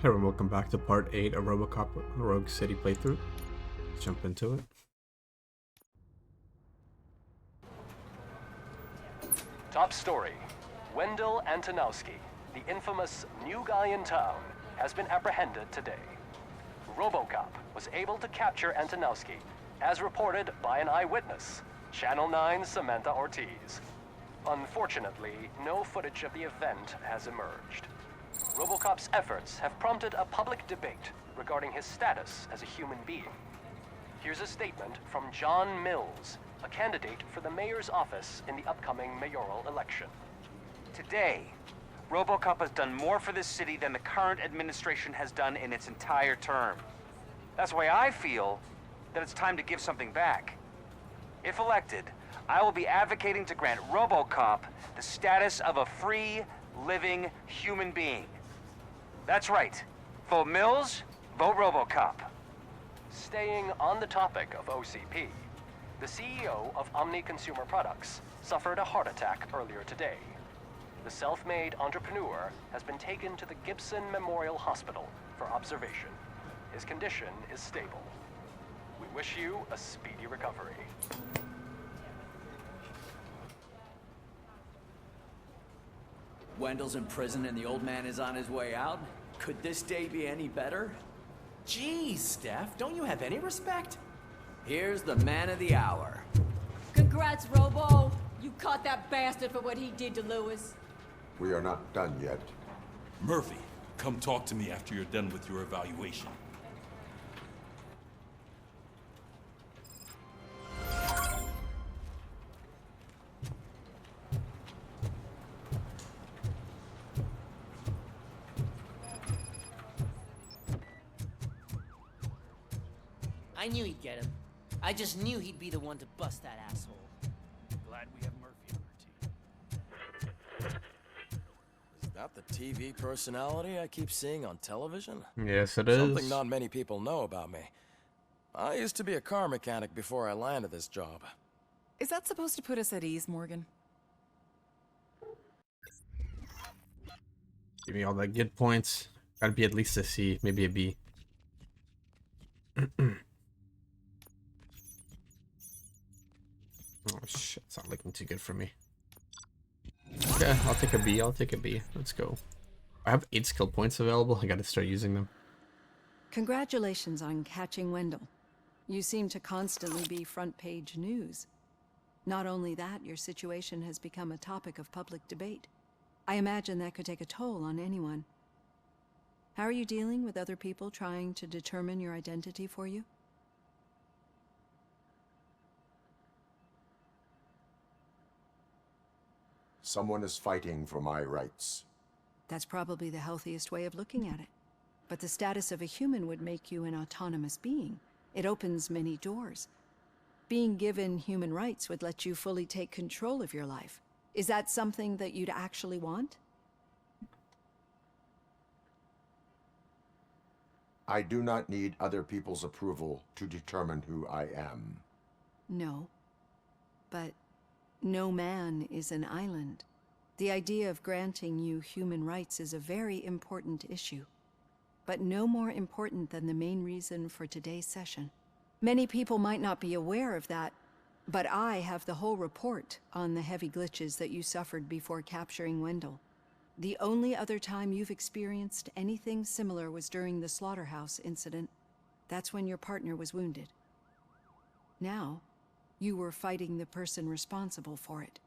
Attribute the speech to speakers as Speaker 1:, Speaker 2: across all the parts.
Speaker 1: Hey everyone, welcome back to part 8 of RoboCop Rogue City playthrough. Let's jump into it.
Speaker 2: Top story. Wendell Antonowski, the infamous new guy in town, has been apprehended today. RoboCop was able to capture Antonowski, as reported by an eyewitness, Channel 9's Samantha Ortiz. Unfortunately, no footage of the event has emerged. RoboCop's efforts have prompted a public debate regarding his status as a human being. Here's a statement from John Mills, a candidate for the mayor's office in the upcoming mayoral election.
Speaker 3: Today, RoboCop has done more for this city than the current administration has done in its entire term. That's why I feel that it's time to give something back. If elected, I will be advocating to grant RoboCop the status of a free, living human being. That's right. Vote Mills, vote RoboCop.
Speaker 2: Staying on the topic of OCP, the CEO of Omni Consumer Products suffered a heart attack earlier today. The self-made entrepreneur has been taken to the Gibson Memorial Hospital for observation. His condition is stable. We wish you a speedy recovery.
Speaker 4: Wendell's in prison and the old man is on his way out? Could this day be any better?
Speaker 5: Geez, Steph, don't you have any respect?
Speaker 4: Here's the man of the hour.
Speaker 6: Congrats, Robo! You caught that bastard for what he did to Lewis.
Speaker 7: We are not done yet.
Speaker 8: Murphy, come talk to me after you're done with your evaluation.
Speaker 5: I knew he'd get him. I just knew he'd be the one to bust that asshole.
Speaker 3: Glad we have Murphy on our team.
Speaker 9: Is that the TV personality I keep seeing on television?
Speaker 1: Yes, it is.
Speaker 9: Something not many people know about me. I used to be a car mechanic before I landed this job.
Speaker 10: Is that supposed to put us at ease, Morgan?
Speaker 1: Give me all that good points. Gotta be at least a C, maybe a B. Oh shit, it's not looking too good for me. Okay, I'll take a B, I'll take a B. Let's go. I have 8 skill points available, I gotta start using them.
Speaker 10: Congratulations on catching Wendell. You seem to constantly be front page news. Not only that, your situation has become a topic of public debate. I imagine that could take a toll on anyone. How are you dealing with other people trying to determine your identity for you?
Speaker 7: Someone is fighting for my rights.
Speaker 10: That's probably the healthiest way of looking at it. But the status of a human would make you an autonomous being. It opens many doors. Being given human rights would let you fully take control of your life. Is that something that you'd actually want?
Speaker 7: I do not need other people's approval to determine who I am.
Speaker 10: No. But no man is an island. The idea of granting you human rights is a very important issue, but no more important than the main reason for today's session. Many people might not be aware of that, but I have the whole report on the heavy glitches that you suffered before capturing Wendell. The only other time you've experienced anything similar was during the slaughterhouse incident. That's when your partner was wounded. Now, you were fighting the person responsible for it.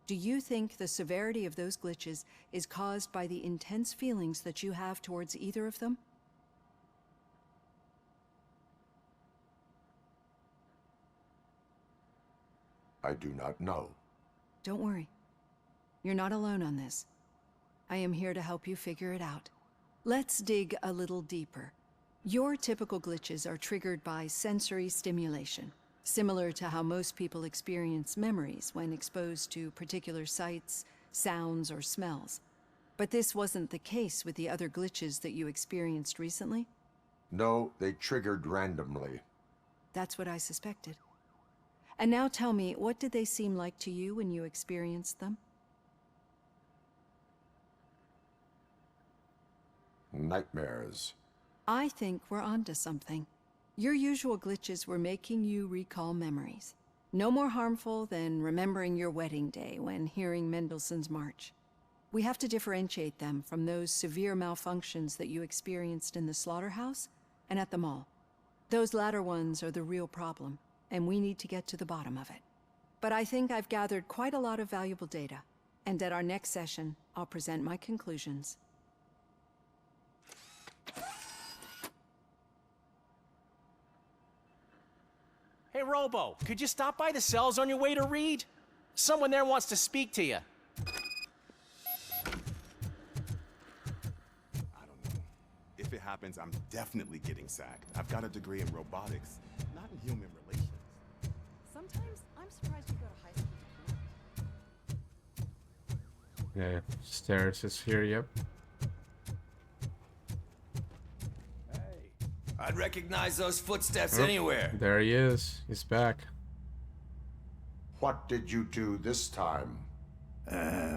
Speaker 10: Do you think the severity of those glitches is caused by the intense feelings that you have towards either of them?
Speaker 7: I do not know.
Speaker 10: Don't worry. You're not alone on this. I am here to help you figure it out. Let's dig a little deeper. Your typical glitches are triggered by sensory stimulation, similar to how most people experience memories when exposed to particular sights, sounds, or smells. But this wasn't the case with the other glitches that you experienced recently?
Speaker 7: No, they triggered randomly.
Speaker 10: That's what I suspected. And now tell me, what did they seem like to you when you experienced them?
Speaker 7: nightmares.
Speaker 10: I think we're onto something. Your usual glitches were making you recall memories. No more harmful than remembering your wedding day when hearing Mendelssohn's March. We have to differentiate them from those severe malfunctions that you experienced in the slaughterhouse and at the mall. Those latter ones are the real problem, and we need to get to the bottom of it. But I think I've gathered quite a lot of valuable data, and at our next session, I'll present my conclusions.
Speaker 11: Hey, Robo, could you stop by the cells on your way to Reed? Someone there wants to speak to you.
Speaker 12: I don't know. If it happens, I'm definitely getting sacked. I've got a degree in robotics, not in human relations.
Speaker 6: Sometimes I'm surprised you go to high school.
Speaker 1: Yeah, stairs is here, yep.
Speaker 4: I'd recognize those footsteps
Speaker 1: Oh,
Speaker 4: anywhere.
Speaker 1: There he is. He's back.
Speaker 7: What did you do this time?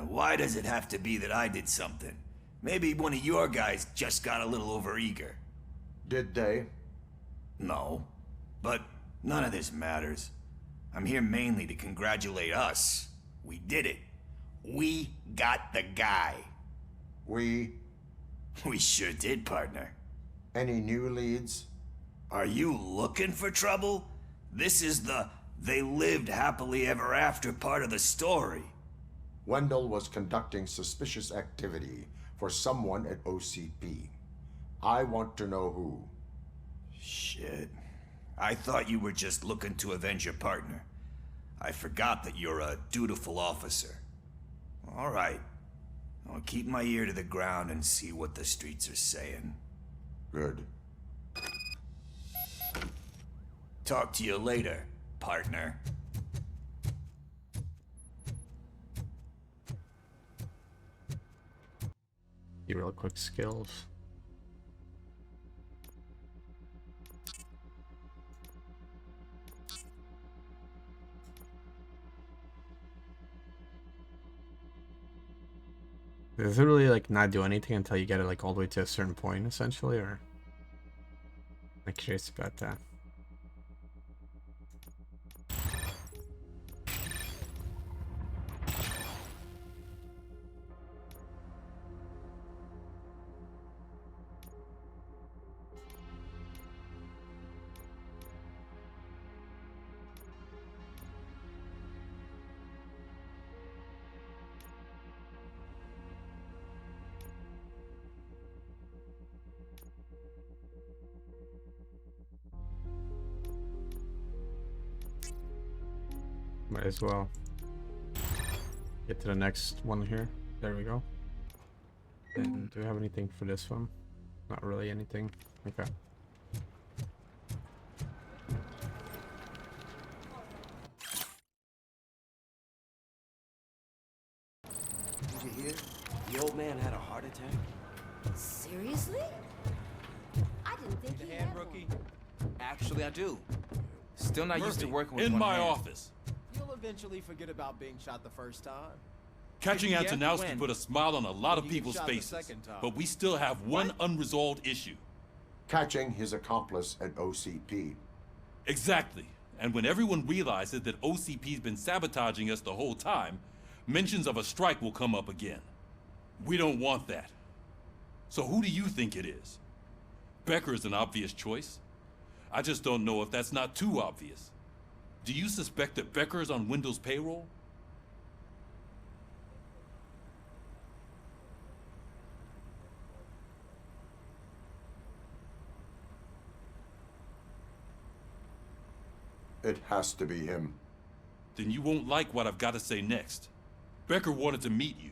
Speaker 4: Why does it have to be that I did something? Maybe one of your guys just got a little overeager.
Speaker 7: Did they?
Speaker 4: No, but none of this matters. I'm here mainly to congratulate us. We did it. We got the guy.
Speaker 7: We
Speaker 4: sure did, partner.
Speaker 7: Any new leads?
Speaker 4: Are you looking for trouble? This is the they lived happily ever after part of the story.
Speaker 7: Wendell was conducting suspicious activity for someone at OCP. I want to know who.
Speaker 4: Shit. I thought you were just looking to avenge your partner. I forgot that you're a dutiful officer. All right. I'll keep my ear to the ground and see what the streets are saying.
Speaker 7: Good.
Speaker 4: Talk to you later, partner.
Speaker 1: Be real quick skills. Does it really like not do anything until you get it like all the way to a certain point essentially, or? I'm curious about that. Might as well get to the next one here. There we go. And do we have anything for this one? Not really anything. Okay.
Speaker 4: Did you hear? The old man had a heart attack.
Speaker 6: Seriously? I didn't think he had
Speaker 13: rookie?
Speaker 6: one.
Speaker 13: Actually, I do. Still not used to
Speaker 8: Murphy,
Speaker 13: working with
Speaker 8: in
Speaker 13: one
Speaker 8: my
Speaker 13: hand.
Speaker 8: office.
Speaker 13: You'll eventually forget about being shot the first time.
Speaker 8: Catching
Speaker 13: If you get
Speaker 8: Antonowski
Speaker 13: when?
Speaker 8: put a smile on a lot of
Speaker 13: When you get
Speaker 8: people's
Speaker 13: shot the
Speaker 8: faces,
Speaker 13: second time.
Speaker 8: but we still have one unresolved issue.
Speaker 7: Catching his accomplice at OCP.
Speaker 8: Exactly. And when everyone realizes that OCP's been sabotaging us the whole time, mentions of a strike will come up again. We don't want that. So who do you think it is? Becker is an obvious choice. I just don't know if that's not too obvious. Do you suspect that Becker is on Wendell's payroll?
Speaker 7: It has to be him.
Speaker 8: Then you won't like what I've got to say next. Becker wanted to meet you.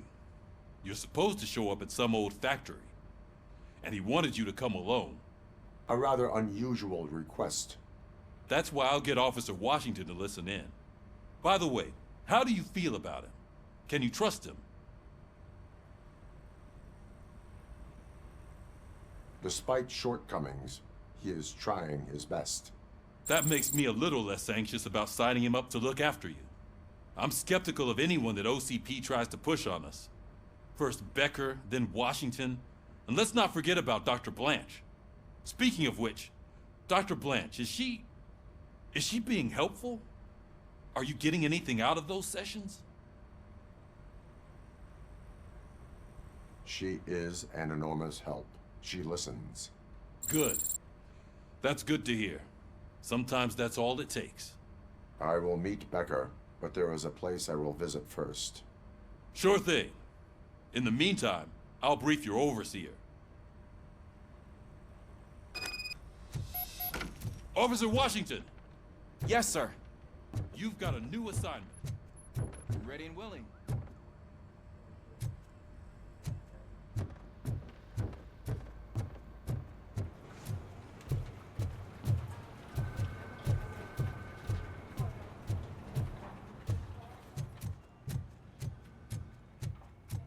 Speaker 8: You're supposed to show up at some old factory. And he wanted you to come alone.
Speaker 7: A rather unusual request.
Speaker 8: That's why I'll get Officer Washington to listen in. By the way, how do you feel about him? Can you trust him?
Speaker 7: Despite shortcomings, he is trying his best.
Speaker 8: That makes me a little less anxious about signing him up to look after you. I'm skeptical of anyone that OCP tries to push on us. First Becker, then Washington. And let's not forget about Dr. Blanche. Speaking of which, Dr. Blanche, is she being helpful? Are you getting anything out of those sessions?
Speaker 7: She is an enormous help. She listens.
Speaker 8: Good. That's good to hear. Sometimes that's all it takes.
Speaker 7: I will meet Becker, but there is a place I will visit first.
Speaker 8: Sure thing. In the meantime, I'll brief your overseer. Officer Washington!
Speaker 13: Yes, sir.
Speaker 8: You've got a new assignment.
Speaker 13: Ready and willing.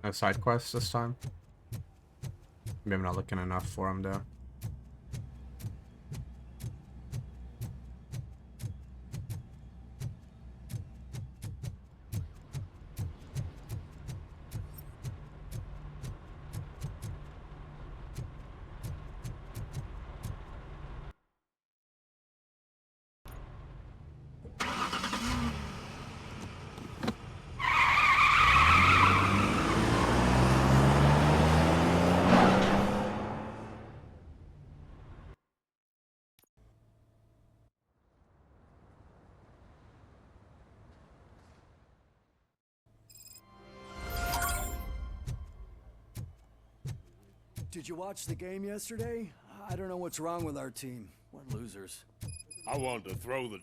Speaker 1: No side quests this time. Maybe I'm not looking enough for them though.
Speaker 14: Did you watch the game yesterday? I don't know what's wrong with our team. What losers.
Speaker 15: I wanted to throw the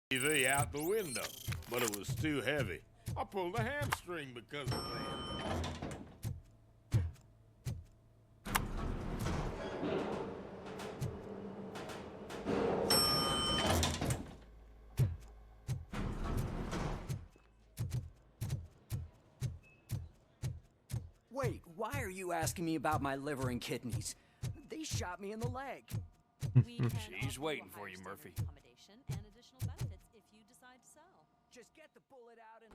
Speaker 15: TV out the window, but it was too heavy. I pulled a hamstring because of that.
Speaker 14: Wait, why are you asking me about my liver and kidneys? They shot me in the leg.
Speaker 13: She's waiting for you, Murphy.
Speaker 6: Accommodation and additional benefits if you decide to sell.
Speaker 14: Just get the bullet out and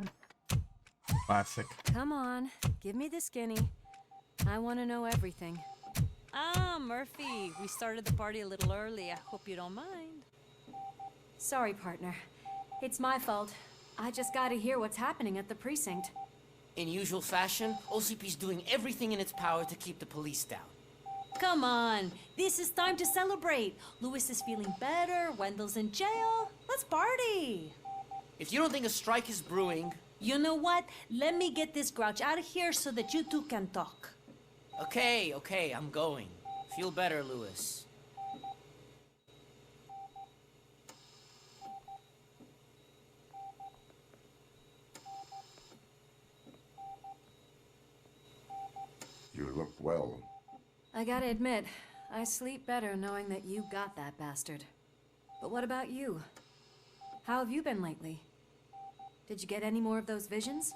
Speaker 14: let
Speaker 1: Classic.
Speaker 6: Come on, give me the skinny. I want to know everything. Ah, Murphy, we started the party a little early. I hope you don't mind. Sorry, partner. It's my fault. I just gotta hear what's happening at the precinct.
Speaker 5: In usual fashion, OCP's doing everything in its power to keep the police down.
Speaker 6: Come on, this is time to celebrate. Louis is feeling better, Wendell's in jail. Let's party.
Speaker 5: If you don't think a strike is brewing...
Speaker 6: You know what? Let me get this grouch out of here so that you two can talk.
Speaker 5: Okay, I'm going. Feel better, Louis.
Speaker 7: You look well.
Speaker 6: I gotta admit, I sleep better knowing that you got that bastard. But what about you? How have you been lately? Did you get any more of those visions?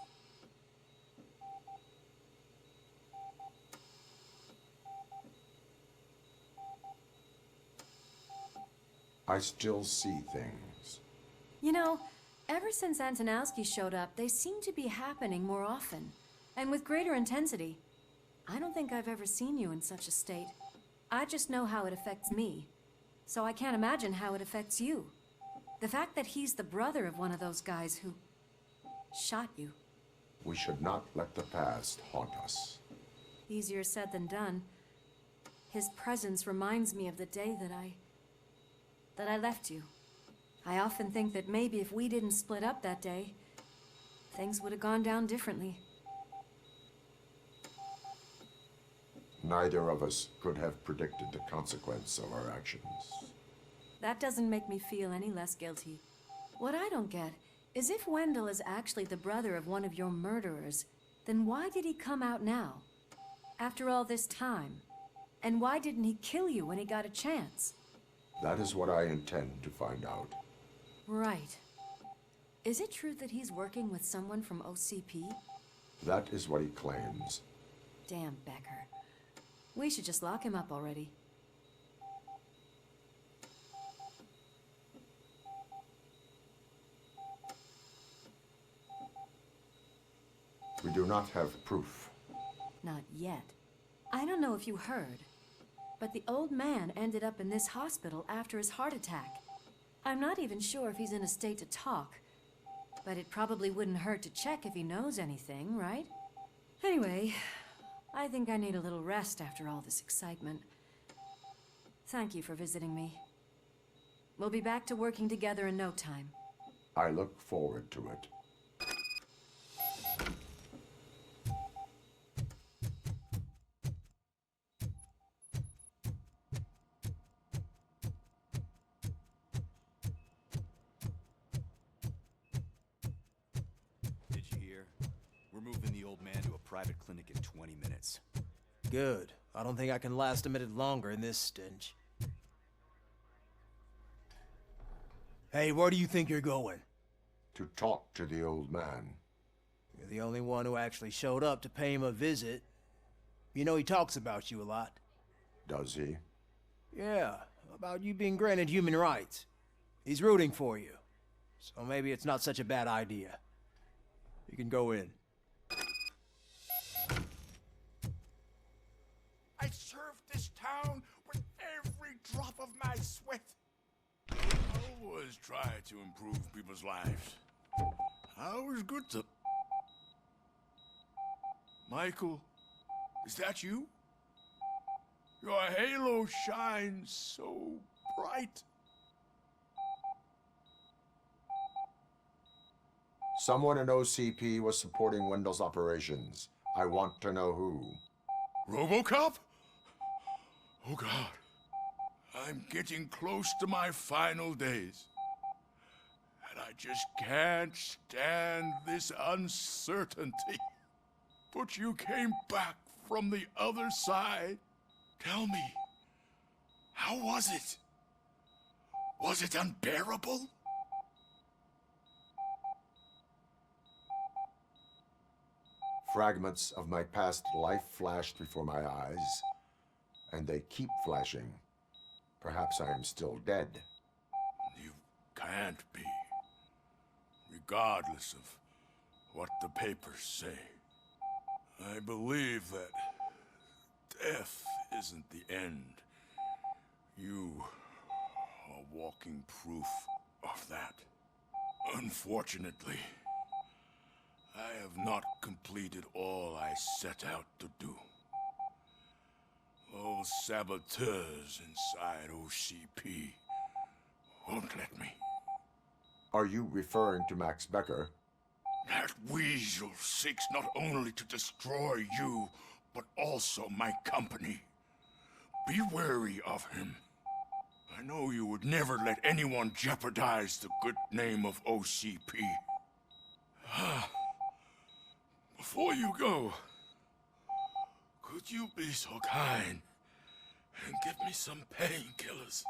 Speaker 7: I still see things.
Speaker 6: You know, ever since Antonowski showed up, they seem to be happening more often, and with greater intensity. I don't think I've ever seen you in such a state. I just know how it affects me, so I can't imagine how it affects you. The fact that he's the brother of one of those guys who shot you.
Speaker 7: We should not let the past haunt us.
Speaker 6: Easier said than done. His presence reminds me of the day that I left you. I often think that maybe if we didn't split up that day, things would have gone down differently.
Speaker 7: Neither of us could have predicted the consequence of our actions.
Speaker 6: That doesn't make me feel any less guilty. What I don't get is if Wendell is actually the brother of one of your murderers, then why did he come out now? After all this time? And why didn't he kill you when he got a chance?
Speaker 7: That is what I intend to find out.
Speaker 6: Right. Is it true that he's working with someone from OCP?
Speaker 7: That is what he claims.
Speaker 6: Damn Becker. We should just lock him up already.
Speaker 7: do not have proof.
Speaker 6: Not yet. I don't know if you heard, but the old man ended up in this hospital after his heart attack. I'm not even sure if he's in a state to talk, but it probably wouldn't hurt to check if he knows anything, right? Anyway, I think I need a little rest after all this excitement. Thank you for visiting me. We'll be back to working together in no time.
Speaker 7: I look forward to it.
Speaker 13: Did you hear? We're moving the old man to a private clinic in 20 minutes.
Speaker 11: Good. I don't think I can last a minute longer in this stench. Hey, where do you think you're going?
Speaker 7: To talk to the old man.
Speaker 11: You're the only one who actually showed up to pay him a visit. You know he talks about you a lot.
Speaker 7: Does he?
Speaker 11: Yeah, about you being granted human rights. He's rooting for you. So maybe it's not such a bad idea. You can go in.
Speaker 15: I served this town with every drop of my sweat. I always try to improve people's lives. I always good to... Michael, is that you? Your halo shines so bright.
Speaker 7: Someone in OCP was supporting Wendell's operations. I want to know who.
Speaker 15: RoboCop? Oh God. I'm getting close to my final days. And I just can't stand this uncertainty. But you came back from the other side. Tell me, how was it? Was it unbearable?
Speaker 7: Fragments of my past life flashed before my eyes, and they keep flashing. Perhaps I am still dead.
Speaker 15: You can't be, regardless of what the papers say. I believe that death isn't the end. You are walking proof of that. Unfortunately, I have not completed all I set out to do. Those saboteurs inside OCP won't let me.
Speaker 7: Are you referring to Max Becker?
Speaker 15: That weasel seeks not only to destroy you, but also my company. Be wary of him. I know you would never let anyone jeopardize the good name of OCP. Before you go, could you be so kind and give me some painkillers?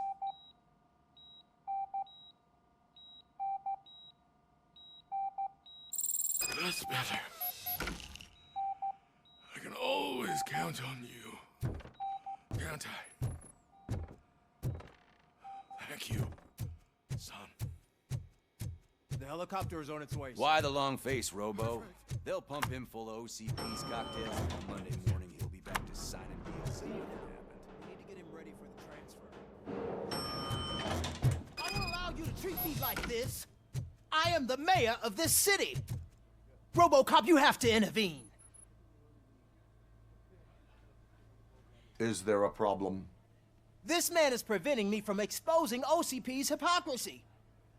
Speaker 15: That's better. I can always count on you, can't I? Thank you, son.
Speaker 11: The helicopter is on its way.
Speaker 13: Why the long face, Robo? They'll pump him full of OCP's cocktails, and on Monday morning he'll be back to signing deals. See what happened.
Speaker 11: We need to get him ready for the transfer.
Speaker 14: I don't allow you to treat me like this. I am the mayor of this city. RoboCop, you have to intervene.
Speaker 7: Is there a problem?
Speaker 14: This man is preventing me from exposing OCP's hypocrisy.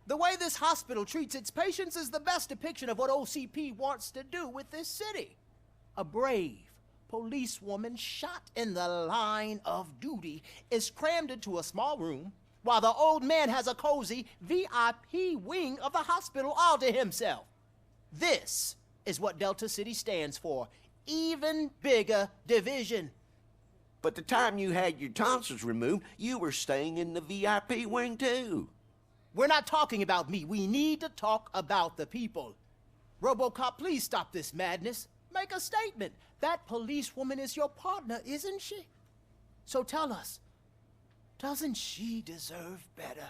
Speaker 14: The way this hospital treats its patients is the best depiction of what OCP wants to do with this city. A brave policewoman shot in the line of duty is crammed into a small room while the old man has a cozy VIP wing of the hospital all to himself. This is what Delta City stands for. Even bigger division.
Speaker 16: But the time you had your tonsils removed, you were staying in the VIP wing too.
Speaker 14: We're not talking about me. We need to talk about the people. RoboCop, please stop this madness. Make a statement. That policewoman is your partner, isn't she? So tell us, doesn't she deserve better?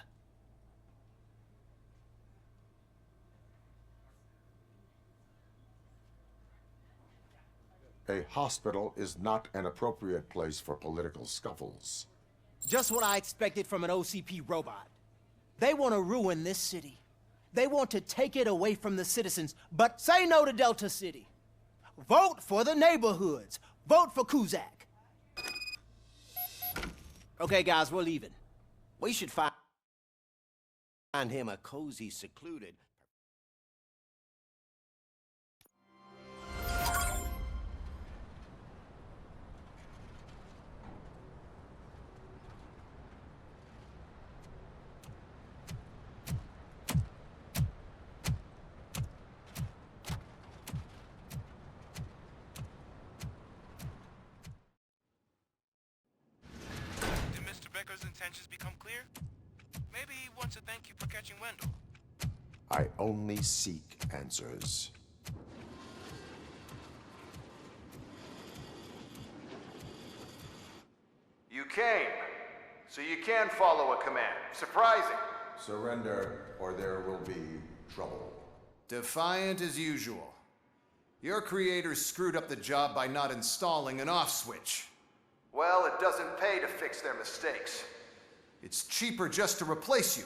Speaker 7: A hospital is not an appropriate place for political scuffles.
Speaker 14: Just what I expected from an OCP robot. They want to ruin this city. They want to take it away from the citizens, but say no to Delta City. Vote for the neighborhoods. Vote for Kuzak. Okay, guys, we're leaving.
Speaker 16: We should find him a cozy, secluded...
Speaker 17: Intentions become clear? Maybe he wants to thank you for catching Wendell.
Speaker 7: I only seek answers.
Speaker 18: You came, so you can follow a command. Surprising.
Speaker 7: Surrender, or there will be trouble.
Speaker 18: Defiant as usual. Your creators screwed up the job by not installing an off switch. Well, it doesn't pay to fix their mistakes. It's cheaper just to replace you.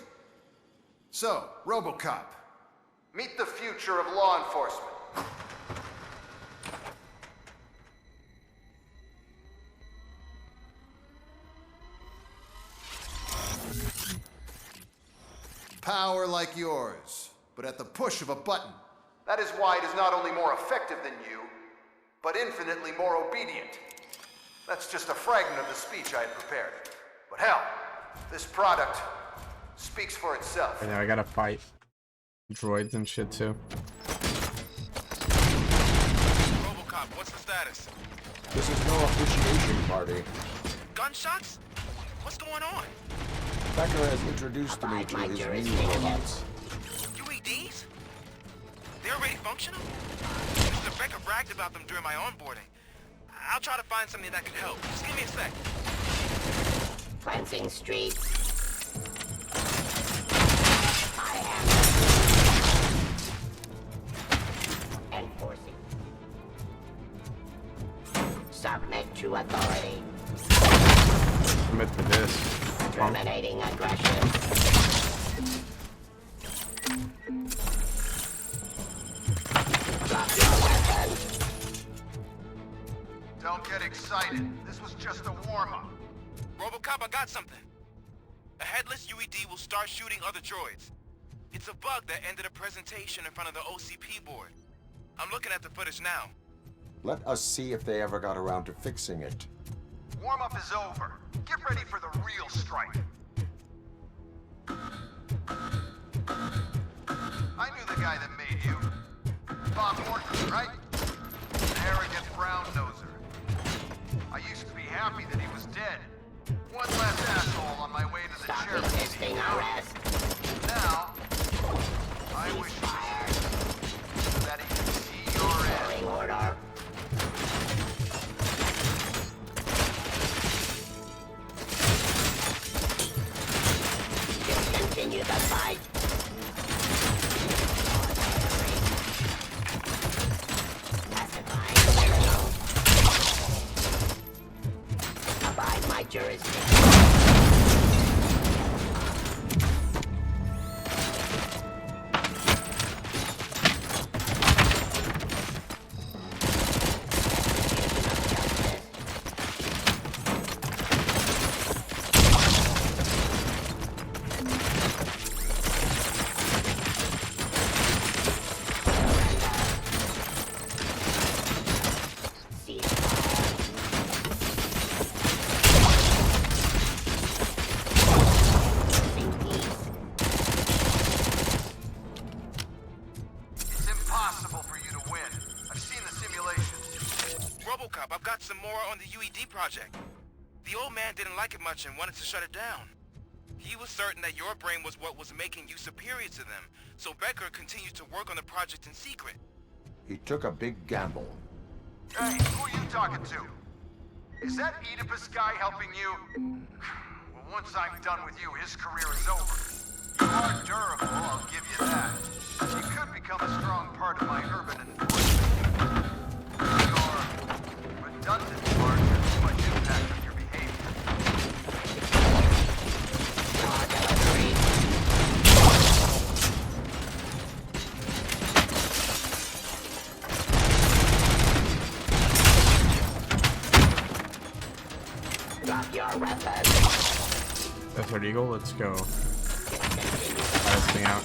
Speaker 18: So, RoboCop, meet the future of law enforcement. Power like yours, but at the push of a button. That is why it is not only more effective than you, but infinitely more obedient. That's just a fragment of the speech I had prepared. But hell, this product speaks for itself.
Speaker 1: And now I gotta fight droids and shit too.
Speaker 17: RoboCop, what's the status?
Speaker 7: This is no appreciation party.
Speaker 17: Gunshots? What's going on?
Speaker 7: Becker has introduced me to his mini robots.
Speaker 17: UEDs? They're already functional? Mr. Becker bragged about them during my onboarding. I'll try to find something that could help. Just give me a sec.
Speaker 5: Cleansing street. I am enforcing. Submit to authority.
Speaker 1: Submit to this.
Speaker 5: Terminating aggression. Drop your weapon.
Speaker 18: Don't get excited. This was just a warm-up.
Speaker 17: RoboCop, I got something. A headless UED will start shooting other droids. It's a bug that ended a presentation in front of the OCP board. I'm looking at the footage now.
Speaker 7: Let us see if they ever got around to fixing it.
Speaker 18: Warm-up is over. Get ready for the real strike. I knew the guy that made you. Bob Morton, right? An arrogant brown-noser. I used to be happy that he was dead. One less asshole on my way to the sheriff's
Speaker 5: resisting arrest.
Speaker 18: Now, I wish so that he could see your end.
Speaker 5: Order. Discontinue the fight. Pacifying criminals. Abide my jurisdiction.
Speaker 17: RoboCop, I've got some more on the UED project. The old man didn't like it much and wanted to shut it down. He was certain that your brain was what was making you superior to them, so Becker continued to work on the project in secret.
Speaker 7: He took a big gamble.
Speaker 18: Hey, who are you talking to? Is that Oedipus guy helping you? Well, once I'm done with you, his career is over. You are durable, I'll give you that. You could become a strong part of my urban enforcement. You're
Speaker 1: Desert Eagle, let's go. Try this thing out.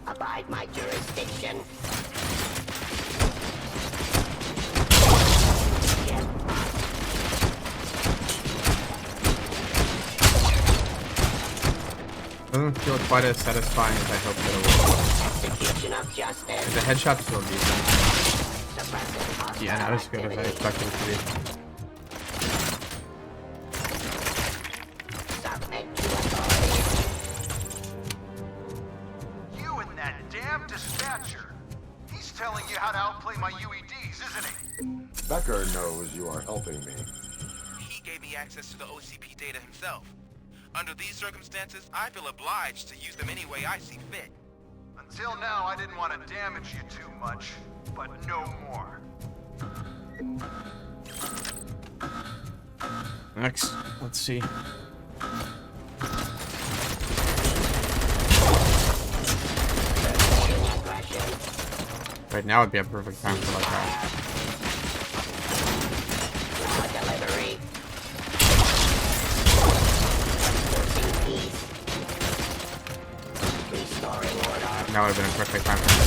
Speaker 19: Abide my jurisdiction.
Speaker 1: Doesn't feel quite as satisfying as I hoped it would.
Speaker 19: Execution of justice.
Speaker 1: The headshots feel decent. Yeah, not as good as I expected it to be.
Speaker 18: You and that damn dispatcher. He's telling you how to outplay my UEDs, isn't he?
Speaker 7: Becker knows you are helping me.
Speaker 17: He gave me access to the OCP data himself. Under these circumstances, I feel obliged to use them any way I see fit.
Speaker 18: Until now, I didn't want to damage you too much, but no more.
Speaker 1: Next, let's see. Right now would be a perfect time for like that. Now would have been a perfect time for this.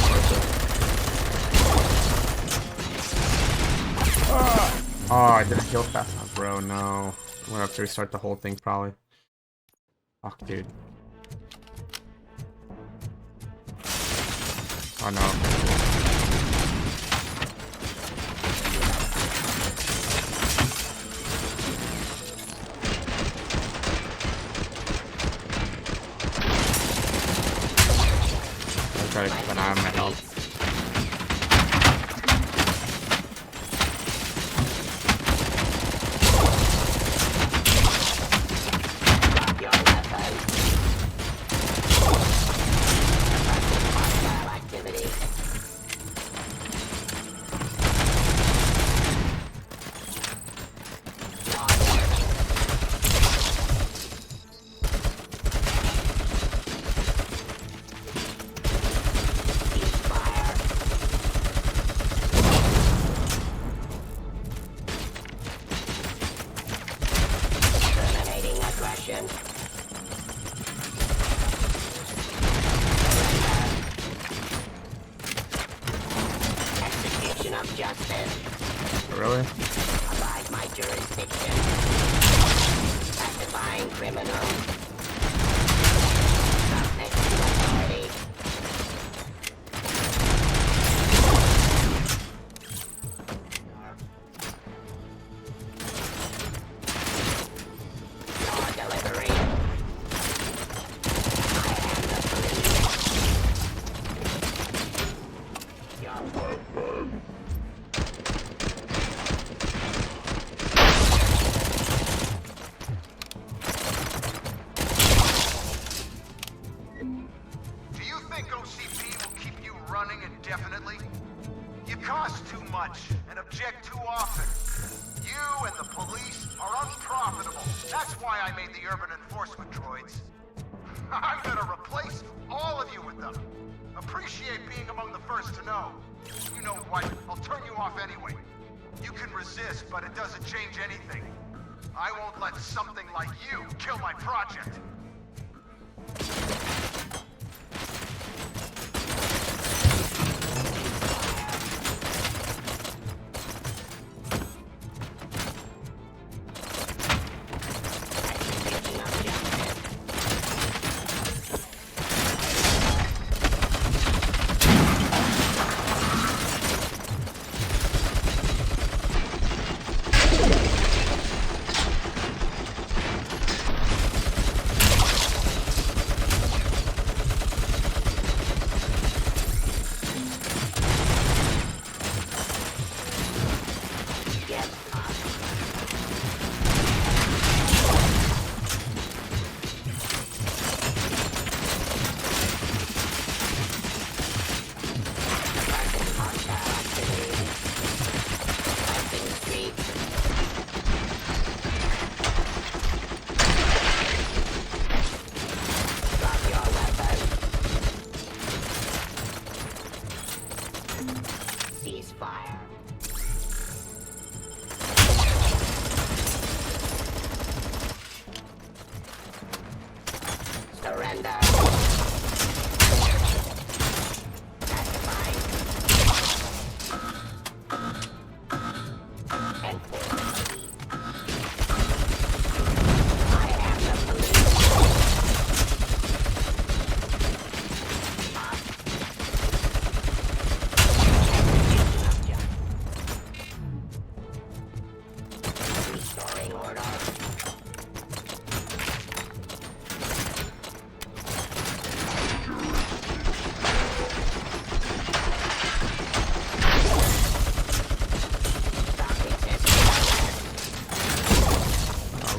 Speaker 1: Oh, I didn't heal fast enough, bro. No. I'm gonna have to restart the whole thing, probably. Fuck, dude. Oh, no. Try to keep an eye on my health. Really?
Speaker 19: Abide my jurisdiction. Pacifying criminal. Subject to authority. Your delivery. I am the police. Your
Speaker 18: indefinitely? You cost too much and object too often. You and the police are unprofitable. That's why I made the urban enforcement droids. I'm gonna replace all of you with them. Appreciate being among the first to know. You know what? I'll turn you off anyway. You can resist, but it doesn't change anything. I won't let something like you kill my project.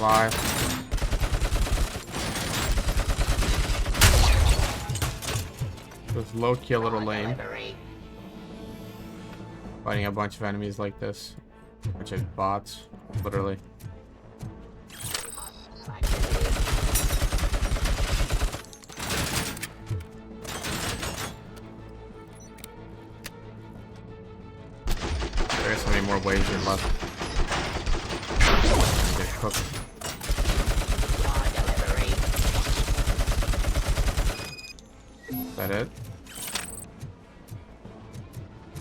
Speaker 1: alive. This low-key a little lame. Fighting a bunch of enemies like this. Which is bots, literally. There's so many more waves than left. Get cooked. Is that it?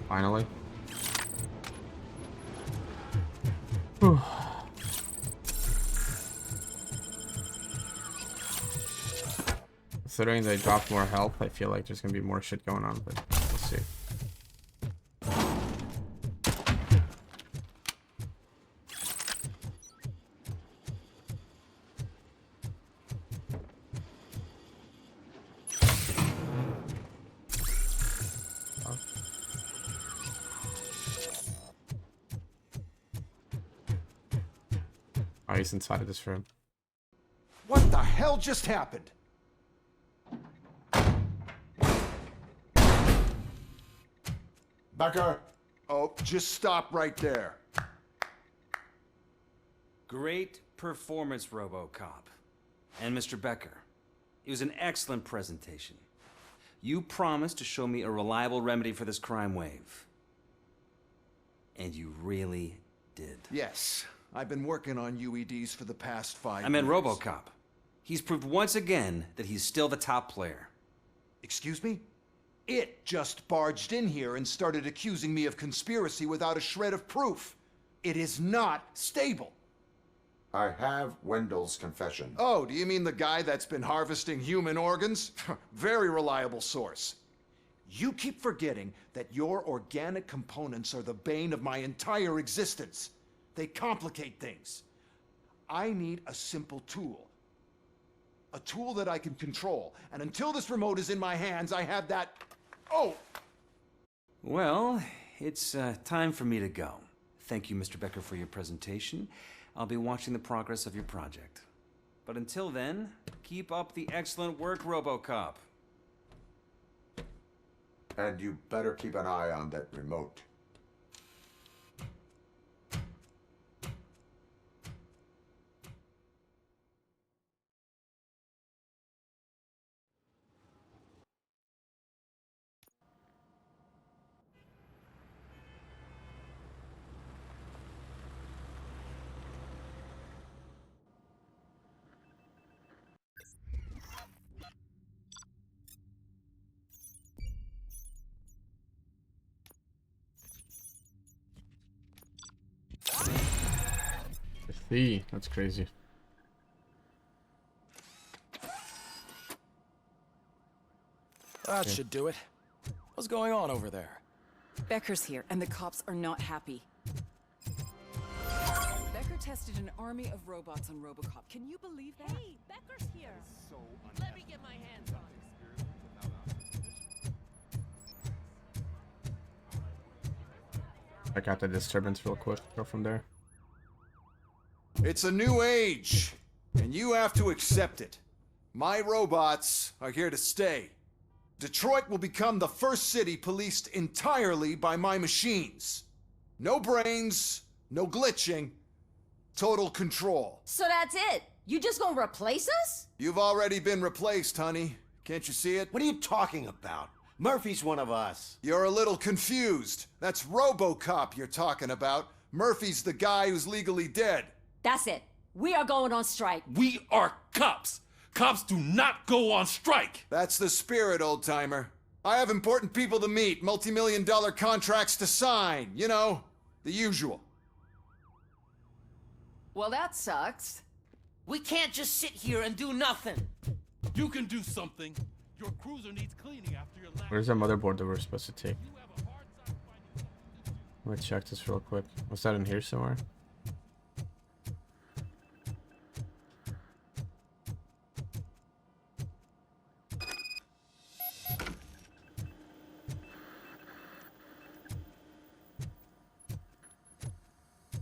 Speaker 1: Finally. Whew. Considering they dropped more health, I feel like there's gonna be more shit going on, but we'll see. Oh, he's inside of this room.
Speaker 18: What the hell just happened?
Speaker 7: Becker!
Speaker 18: Oh, just stop right there.
Speaker 3: Great performance, RoboCop. And Mr. Becker, it was an excellent presentation. You promised to show me a reliable remedy for this crime wave. And you really did.
Speaker 18: Yes, I've been working on UEDs for the past 5 years.
Speaker 3: I meant RoboCop. He's proved once again that he's still the top player.
Speaker 18: Excuse me? It just barged in here and started accusing me of conspiracy without a shred of proof. It is not stable.
Speaker 7: I have Wendell's confession.
Speaker 18: Oh, do you mean the guy that's been harvesting human organs? Very reliable source. You keep forgetting that your organic components are the bane of my entire existence. They complicate things. I need a simple tool. A tool that I can control. And until this remote is in my hands, I have that... Oh!
Speaker 3: Well, it's time for me to go. Thank you, Mr. Becker, for your presentation. I'll be watching the progress of your project. But until then, keep up the excellent work, RoboCop.
Speaker 7: And you better keep an eye on that remote.
Speaker 1: That's crazy.
Speaker 9: That should do it. What's going on over there?
Speaker 20: Becker's here, and the cops are not happy. Becker tested an army of robots on RoboCop. Can you believe that?
Speaker 21: Hey, Becker's here. Let me get my hands on it.
Speaker 1: Check out the disturbance real quick. Go from there.
Speaker 18: It's a new age, and you have to accept it. My robots are here to stay. Detroit will become the first city policed entirely by my machines. No brains, no glitching, total control.
Speaker 21: So that's it? You just gonna replace us?
Speaker 18: You've already been replaced, honey. Can't you see it?
Speaker 16: What are you talking about? Murphy's one of us.
Speaker 18: You're a little confused. That's RoboCop you're talking about. Murphy's the guy who's legally dead.
Speaker 21: That's it. We are going on strike.
Speaker 8: We are cops. Cops do not go on strike.
Speaker 18: That's the spirit, old-timer. I have important people to meet, multi-million-dollar contracts to sign. You know, the usual.
Speaker 5: Well, that sucks. We can't just sit here and do nothing.
Speaker 8: You can do something. Your cruiser needs cleaning after your last...
Speaker 1: Where's that motherboard that we're supposed to take? Let me check this real quick. Was that in here somewhere?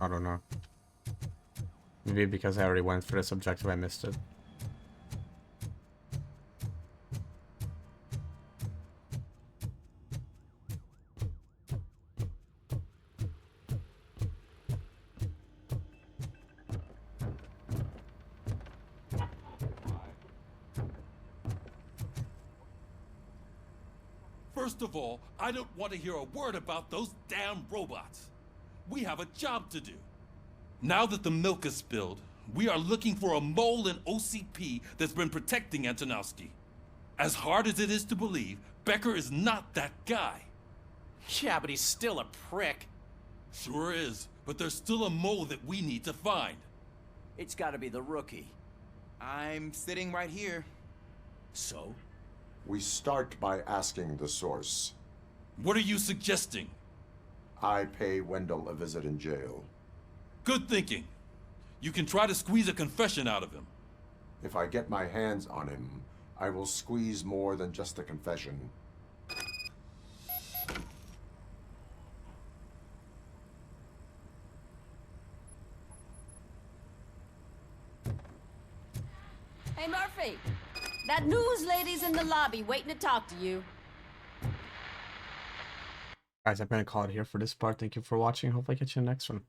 Speaker 1: I don't know. Maybe because I already went for this objective, I missed it.
Speaker 8: First of all, I don't want to hear a word about those damn robots. We have a job to do. Now that the milk is spilled, we are looking for a mole in OCP that's been protecting Antonowski. As hard as it is to believe, Becker is not that guy.
Speaker 2: Yeah, but he's still a prick.
Speaker 8: Sure is, but there's still a mole that we need to find.
Speaker 2: It's gotta be the rookie.
Speaker 13: I'm sitting right here.
Speaker 2: So?
Speaker 7: We start by asking the source.
Speaker 8: What are you suggesting?
Speaker 7: I pay Wendell a visit in jail.
Speaker 8: Good thinking. You can try to squeeze a confession out of him.
Speaker 7: If I get my hands on him, I will squeeze more than just a confession.
Speaker 22: Hey, Murphy! That news lady's in the lobby waiting to talk to you.
Speaker 1: Guys, I'm gonna call it here for this part. Thank you for watching. Hope I catch you in the next one.